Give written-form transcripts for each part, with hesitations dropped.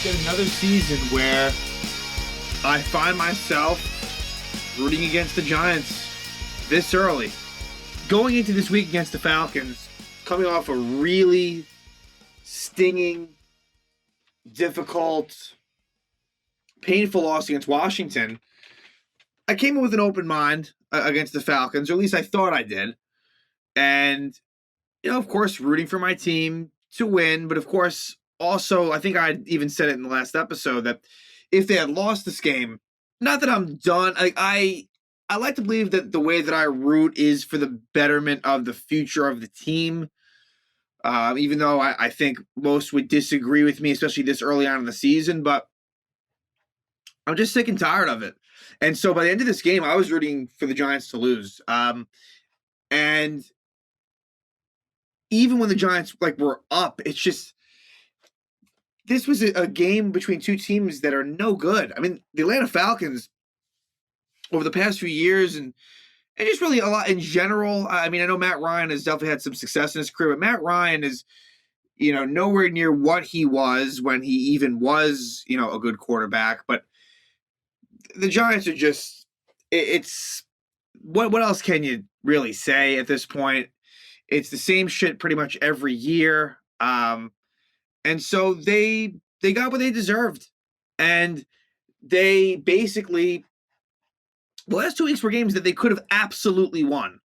Yet another season where I find myself rooting against the Giants this early. Going into this week against the Falcons, coming off a really stinging, difficult, painful loss against Washington, I came in with an open mind against the Falcons, or at least I thought I did. And, of course, rooting for my team to win, but of course, also, I think I even said it in the last episode that if they had lost this game, not that I'm done. I like to believe that the way that I root is for the betterment of the future of the team. Even though I think most would disagree with me, especially this early on in the season, but I'm just sick and tired of it. And so by the end of this game, I was rooting for the Giants to lose. And even when the Giants were up, it's just this was a game between two teams that are no good. I mean, the Atlanta Falcons over the past few years and just really a lot in general. I mean, I know Matt Ryan has definitely had some success in his career, but Matt Ryan is, nowhere near what he was when he even was, a good quarterback. But the Giants are just, it's what else can you really say at this point? It's the same shit pretty much every year. And so they got what they deserved. And they basically, the last 2 weeks were games that they could have absolutely won.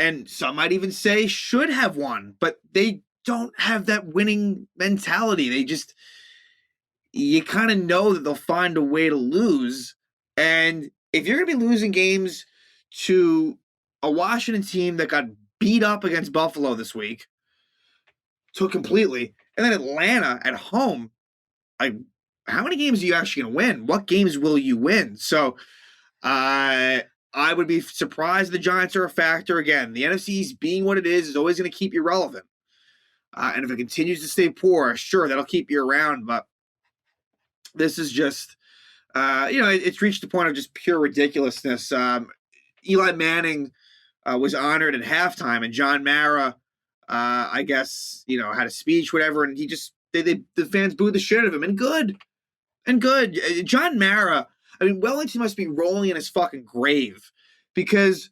And some might even say should have won, but they don't have that winning mentality. You kind of know that they'll find a way to lose. And if you're going to be losing games to a Washington team that got beat up against Buffalo this week, completely, and then Atlanta at home, how many games are you actually going to win? What games will you win? So I would be surprised the Giants are a factor. Again, the NFC East being what it is always going to keep you relevant. And if it continues to stay poor, sure, that'll keep you around. But this is just, it's reached the point of just pure ridiculousness. Eli Manning was honored at halftime, and John Mara, I guess, had a speech, whatever, and the fans booed the shit out of him, and good. John Mara, I mean, Wellington must be rolling in his fucking grave because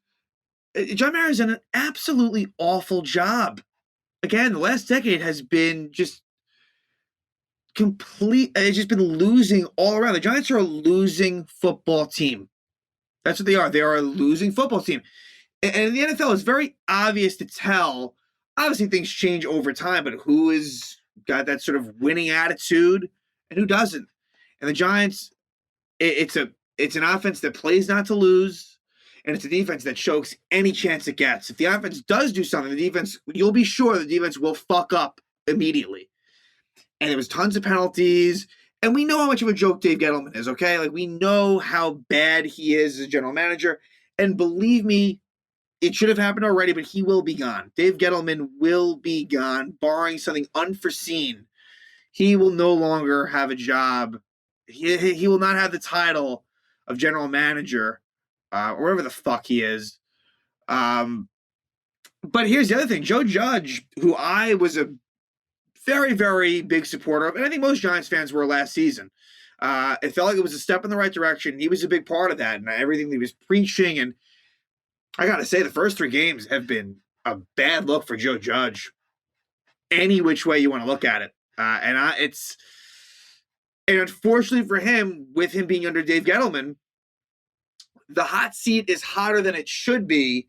John Mara's done an absolutely awful job. Again, the last decade has been just complete. It's just been losing all around. The Giants are a losing football team. That's what they are. They are a losing football team. And in the NFL, it's very obvious to tell. Obviously, things change over time, but who has got that sort of winning attitude and who doesn't? And the Giants, it's an offense that plays not to lose, and it's a defense that chokes any chance it gets. If the offense does do something, you'll be sure the defense will fuck up immediately. And there was tons of penalties, and we know how much of a joke Dave Gettleman is, okay? We know how bad he is as a general manager, and believe me, it should have happened already, but he will be gone. Dave Gettleman will be gone, barring something unforeseen. He will no longer have a job. He will not have the title of general manager, or whatever the fuck he is. But here's the other thing. Joe Judge, who I was a very, very big supporter of, and I think most Giants fans were last season. It felt like it was a step in the right direction. He was a big part of that, and everything that he was preaching. And I got to say, the first 3 games have been a bad look for Joe Judge, any which way you want to look at it. And unfortunately for him, with him being under Dave Gettleman, the hot seat is hotter than it should be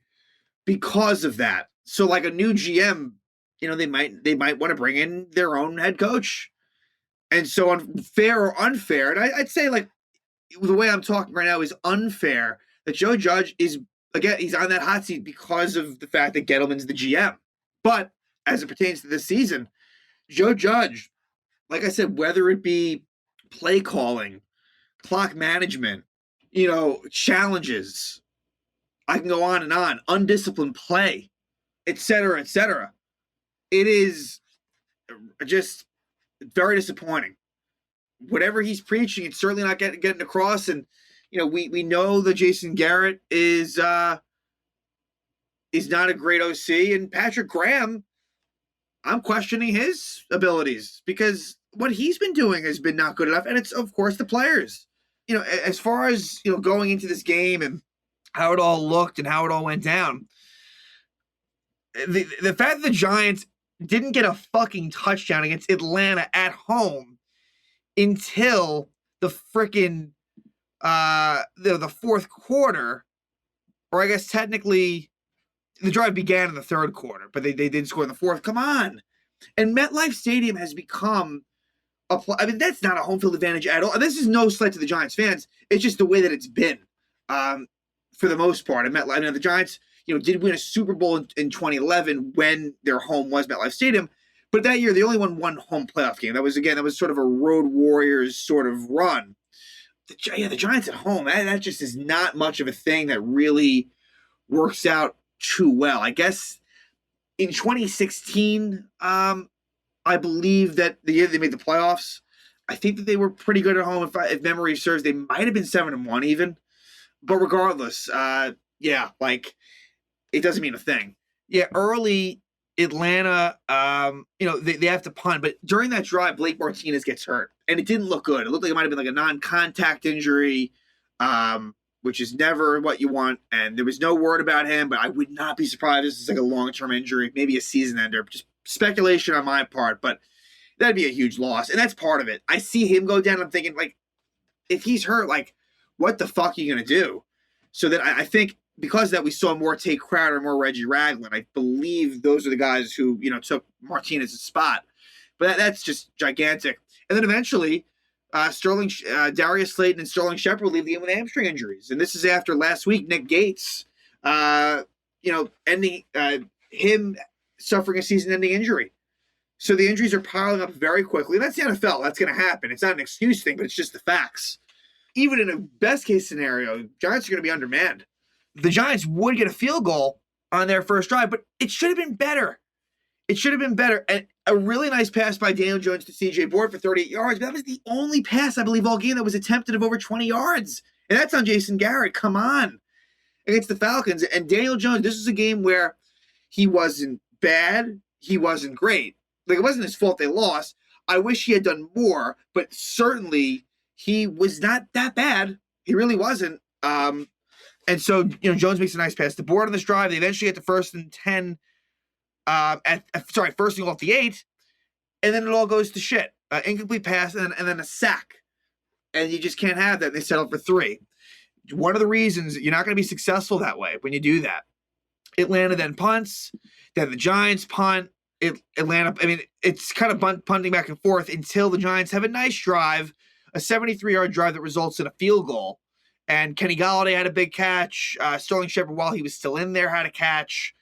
because of that. So like a new GM, they might want to bring in their own head coach. And so fair or unfair, and I'd say the way I'm talking right now is unfair that Joe Judge is, again, he's on that hot seat because of the fact that Gettleman's the GM. But as it pertains to this season, Joe Judge, like I said, whether it be play calling, clock management, challenges, I can go on and on, undisciplined play, et cetera, it is just very disappointing. Whatever he's preaching, it's certainly not getting across. And, we know that Jason Garrett is not a great OC, and Patrick Graham I'm questioning his abilities because what he's been doing has been not good enough. And it's, of course, the players. As far as, going into this game and how it all looked and how it all went down, the fact that the Giants didn't get a fucking touchdown against Atlanta at home until the freaking the fourth quarter, or I guess technically the drive began in the third quarter, but they didn't score in the fourth. Come on. And MetLife Stadium has become that's not a home field advantage at all. This is no slight to the Giants fans. It's just the way that it's been for the most part. And MetLife, the Giants, did win a Super Bowl in 2011 when their home was MetLife Stadium. But that year, they only won one home playoff game. That was sort of a Road Warriors sort of run. The Giants at home, that just is not much of a thing that really works out too well. I guess in 2016, I believe that the year they made the playoffs, I think that they were pretty good at home. If memory serves, they might have been 7-1 even. But regardless, it doesn't mean a thing. Yeah, early Atlanta, they have to punt, but during that drive, Blake Martinez gets hurt, and it didn't look good. It looked like it might have been like a non-contact injury, which is never what you want, and there was no word about him, but I would not be surprised if this is like a long-term injury, maybe a season ender. Just speculation on my part, but that'd be a huge loss, and that's part of it. I see him go down, and I'm thinking, if he's hurt, what the fuck are you going to do? So that I think because of that, we saw more Tate Crowder and more Reggie Ragland. I believe those are the guys who, took Martinez's spot. But that's just gigantic. And then eventually, Darius Slayton and Sterling Shepard leave the game with hamstring injuries. And this is after last week, Nick Gates, ending him suffering a season-ending injury. So the injuries are piling up very quickly. And that's the NFL. That's going to happen. It's not an excuse thing, but it's just the facts. Even in a best-case scenario, Giants are going to be undermanned. The Giants would get a field goal on their first drive, but it should have been better. It should have been better. And a really nice pass by Daniel Jones to C.J. Board for 38 yards. But that was the only pass, I believe, all game that was attempted of over 20 yards. And that's on Jason Garrett. Come on. Against the Falcons. And Daniel Jones, this is a game where he wasn't bad. He wasn't great. It wasn't his fault they lost. I wish he had done more, but certainly he was not that bad. He really wasn't. And so, Jones makes a nice pass. The board on this drive, they eventually get to 1st and 10, first and goal at the 8, and then it all goes to shit. Incomplete pass and then a sack. And you just can't have that. And they settle for 3. One of the reasons you're not going to be successful that way when you do that. Atlanta then punts, then the Giants punt. Atlanta, it's kind of punting back and forth until the Giants have a nice drive, a 73-yard drive that results in a field goal. And Kenny Golladay had a big catch. Sterling Shepard, while he was still in there, had a catch.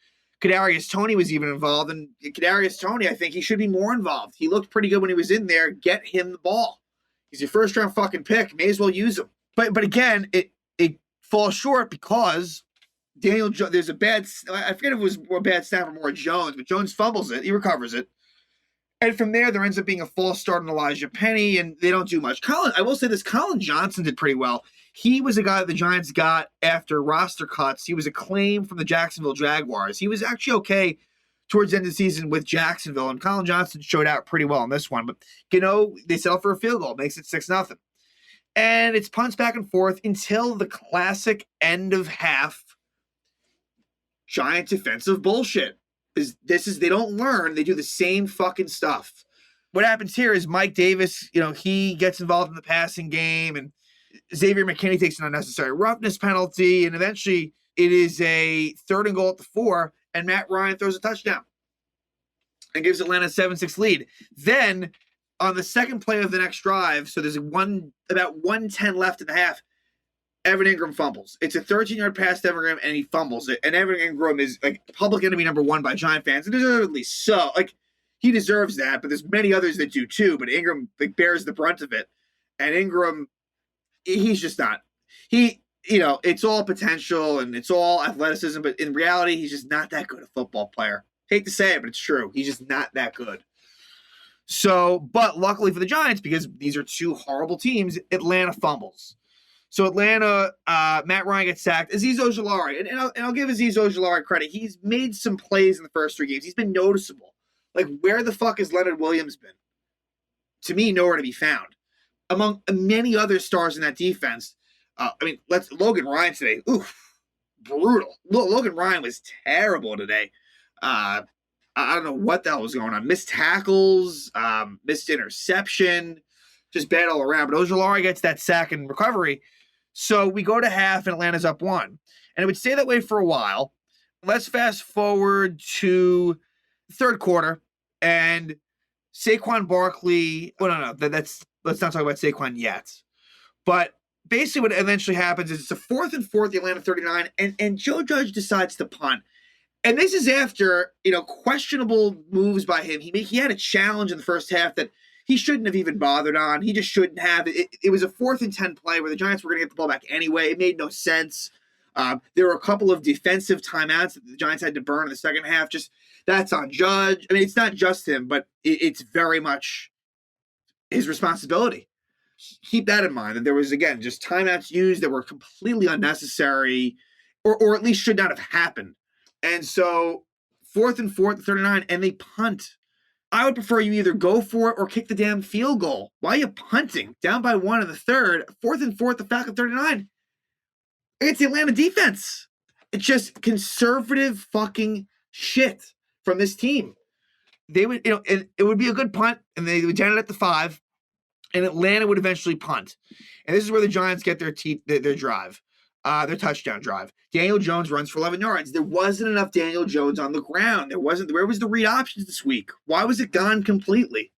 Kadarius Toney was even involved. And Kadarius Toney, I think he should be more involved. He looked pretty good when he was in there. Get him the ball. He's your first-round fucking pick. May as well use him. But again, it falls short because Daniel Jones, there's a bad, I forget if it was a bad snap or more Jones, but Jones fumbles it. He recovers it. And from there ends up being a false start on Elijah Penny, and they don't do much. I will say this, Colin Johnson did pretty well. He was a guy that the Giants got after roster cuts. He was a claim from the Jacksonville Jaguars. He was actually okay towards the end of the season with Jacksonville, and Colin Johnson showed out pretty well in this one. But, they settle for a field goal. Makes it 6-0. And it's punts back and forth until the classic end of half Giant defensive bullshit. They don't learn. They do the same fucking stuff. What happens here is Mike Davis, he gets involved in the passing game, and Xavier McKinney takes an unnecessary roughness penalty, and eventually it is a 3rd and goal at the 4, and Matt Ryan throws a touchdown and gives Atlanta a 7-6 lead. Then on the second play of the next drive, so there's about 1:10 left in the half, Evan Ingram fumbles. It's a 13-yard pass to Evan Ingram, and he fumbles it. And Evan Ingram is public enemy number 1 by Giant fans, and deservedly so. He deserves that, but there's many others that do too. But Ingram bears the brunt of it. And Ingram, he's just not. It's all potential and it's all athleticism, but in reality, he's just not that good a football player. Hate to say it, but it's true. He's just not that good. So, but luckily for the Giants, because these are 2 horrible teams, Atlanta fumbles. So Atlanta, Matt Ryan gets sacked. Azeez Ojulari, and I'll give Azeez Ojulari credit. He's made some plays in the first 3 games. He's been noticeable. Like, where the fuck has Leonard Williams been? To me, nowhere to be found. Among many other stars in that defense, let's Logan Ryan today. Oof, brutal. Logan Ryan was terrible today. Uh, I don't know what the hell was going on. Missed tackles, missed interception, just bad all around. But Ojulari gets that sack and recovery. So we go to half and Atlanta's up 1. And it would stay that way for a while. Let's fast forward to third quarter and Saquon Barkley. Well, no. Let's not talk about Saquon yet. But basically what eventually happens is it's a 4th and 4 at the Atlanta 39, and Joe Judge decides to punt. And this is after, questionable moves by him. He had a challenge in the first half that he shouldn't have even bothered on. He just shouldn't have. It was a 4th and 10 play where the Giants were going to get the ball back anyway. It made no sense. There were a couple of defensive timeouts that the Giants had to burn in the second half. Just that's on Judge. I mean, it's not just him, but it's very much his responsibility. Keep that in mind, that there was, again, just timeouts used that were completely unnecessary or at least should not have happened. And so 4th and 4 at the 39, and they punt. I would prefer you either go for it or kick the damn field goal. Why are you punting? Down by 1 in the third, 4th and 4 at the Falcon 39. Against the Atlanta defense. It's just conservative fucking shit from this team. They would, and it would be a good punt, and they would down it at the 5, and Atlanta would eventually punt. And this is where the Giants get their drive. Their touchdown drive. Daniel Jones runs for 11 yards. There wasn't enough Daniel Jones on the ground. Where was the read options this week? Why was it gone completely?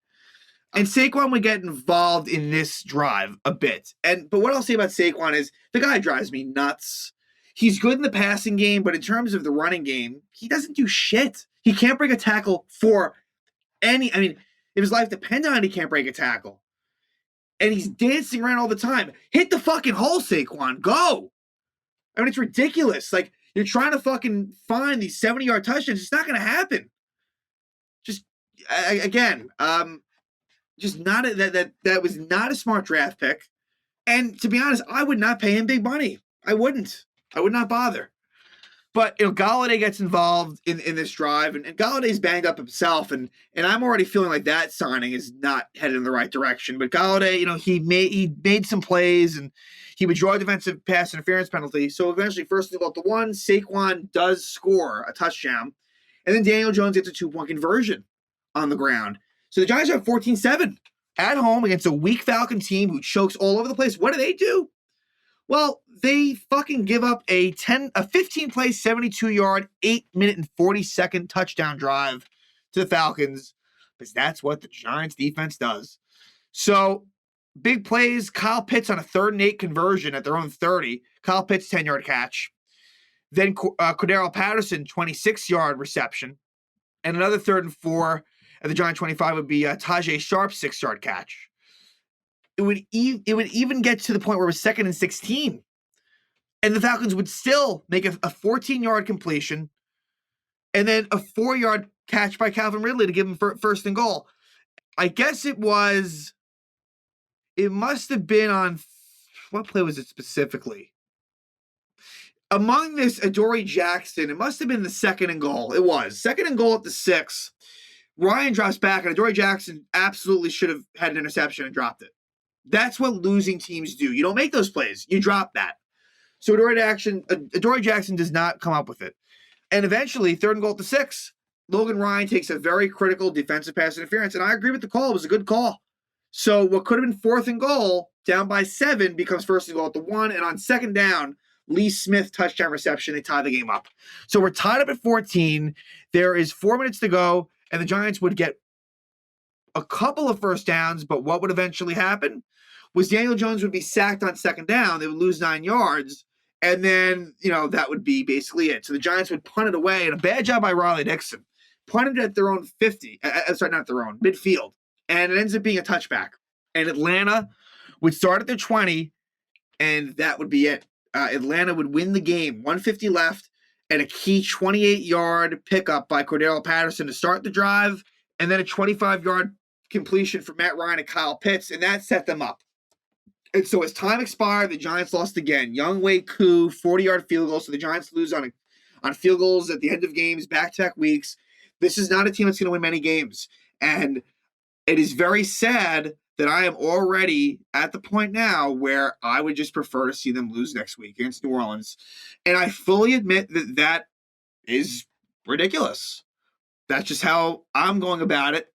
And Saquon would get involved in this drive a bit. But what I'll say about Saquon is the guy drives me nuts. He's good in the passing game, but in terms of the running game, he doesn't do shit. He can't break a tackle for if his life depended on it, he can't break a tackle. And he's dancing around all the time. Hit the fucking hole, Saquon. Go. It's ridiculous. Like, you're trying to fucking find these 70-yard touchdowns. It's not going to happen. Just, again, just not that was not a smart draft pick. And to be honest, I would not pay him big money. I wouldn't. I would not bother. But, Golladay gets involved in this drive, and Galladay's banged up himself, and I'm already feeling like that signing is not headed in the right direction. But Golladay, he made some plays, and he would draw a defensive pass interference penalty. So eventually, first and goal at the 1, Saquon does score a touchdown, and then Daniel Jones gets a 2-point conversion on the ground. So the Giants have 14-7 at home against a weak Falcon team who chokes all over the place. What do? Well, they fucking give up a 15-play, 72-yard, 8-minute and 40-second touchdown drive to the Falcons, because that's what the Giants defense does. So, big plays, Kyle Pitts on a 3rd and 8 conversion at their own 30. Kyle Pitts, 10-yard catch. Then Cordero Patterson, 26-yard reception. And another 3rd and 4 at the Giant 25 would be Tajay Sharp's 6-yard catch. It would even get to the point where it was 2nd and 16. And the Falcons would still make a 14-yard completion and then a 4-yard catch by Calvin Ridley to give him first and goal. I guess it must have been on, what play was it specifically? Among this, Adoree Jackson, it must have been the 2nd and goal. It was. 2nd and goal at the 6. Ryan drops back, and Adoree Jackson absolutely should have had an interception and dropped it. That's what losing teams do. You don't make those plays. You drop that. So Adoree Jackson does not come up with it. And eventually, 3rd and goal at the 6, Logan Ryan takes a very critical defensive pass interference. And I agree with the call. It was a good call. So what could have been 4th and goal, down by 7, becomes 1st and goal at the 1. And on 2nd down, Lee Smith touchdown reception. They tie the game up. So we're tied up at 14. There is 4 minutes to go. And the Giants would get a couple of first downs, but what would eventually happen was Daniel Jones would be sacked on 2nd down. They would lose 9 yards, and then, that would be basically it. So the Giants would punt it away, and a bad job by Riley Dixon. Punted at their own 50. Not their own, midfield. And it ends up being a touchback. And Atlanta would start at their 20, and that would be it. Atlanta would win the game. 150 left, and a key 28-yard pickup by Cordero Patterson to start the drive, and then a 25-yard completion for Matt Ryan and Kyle Pitts, and that set them up. And so as time expired, the Giants lost again. Younghoe Koo, 40-yard field goal, so the Giants lose on field goals at the end of games, back-to-back weeks. This is not a team that's going to win many games. And it is very sad that I am already at the point now where I would just prefer to see them lose next week against New Orleans. And I fully admit that that is ridiculous. That's just how I'm going about it.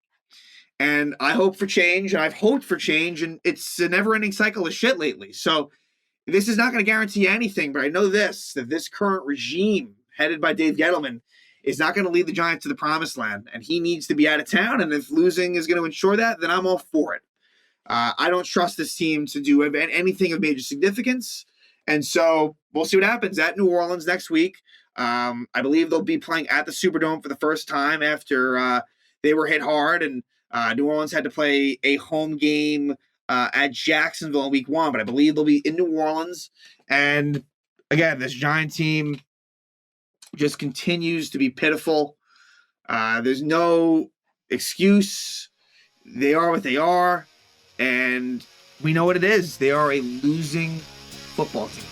And I hope for change, and I've hoped for change, and it's a never-ending cycle of shit lately. So this is not going to guarantee anything, but I know this, that this current regime, headed by Dave Gettleman, is not going to lead the Giants to the promised land, and he needs to be out of town, and if losing is going to ensure that, then I'm all for it. I don't trust this team to do anything of major significance, and so we'll see what happens at New Orleans next week. I believe they'll be playing at the Superdome for the first time after they were hit hard, and New Orleans had to play a home game at Jacksonville in week 1, but I believe they'll be in New Orleans. And again, this Giant team just continues to be pitiful. There's no excuse. They are what they are, and we know what it is. They are a losing football team.